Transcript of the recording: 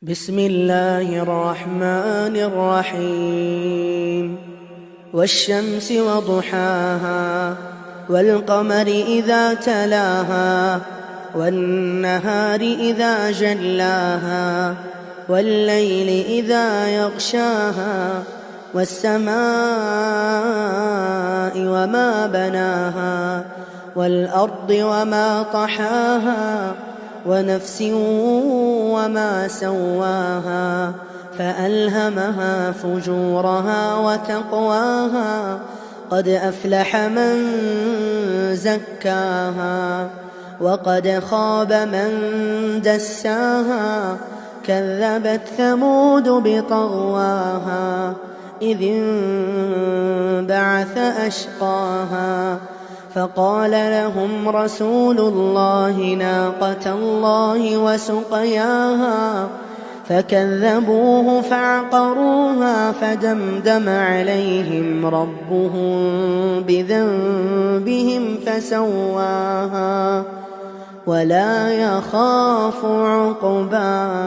بسم الله الرحمن الرحيم والشمس وضحاها والقمر إذا تلاها والنهار إذا جلاها والليل إذا يغشاها والسماء وما بناها والأرض وما طحاها ونفس وما سواها فألهمها فجورها وتقواها قد أفلح من زكاها وقد خاب من دساها كذبت ثمود بطغواها إذ انبعث أشقاها فقال لهم رسول الله ناقة الله وسقياها فكذبوه فعقروها فدمدم عليهم ربهم بذنبهم فسواها ولا يخاف عقباها.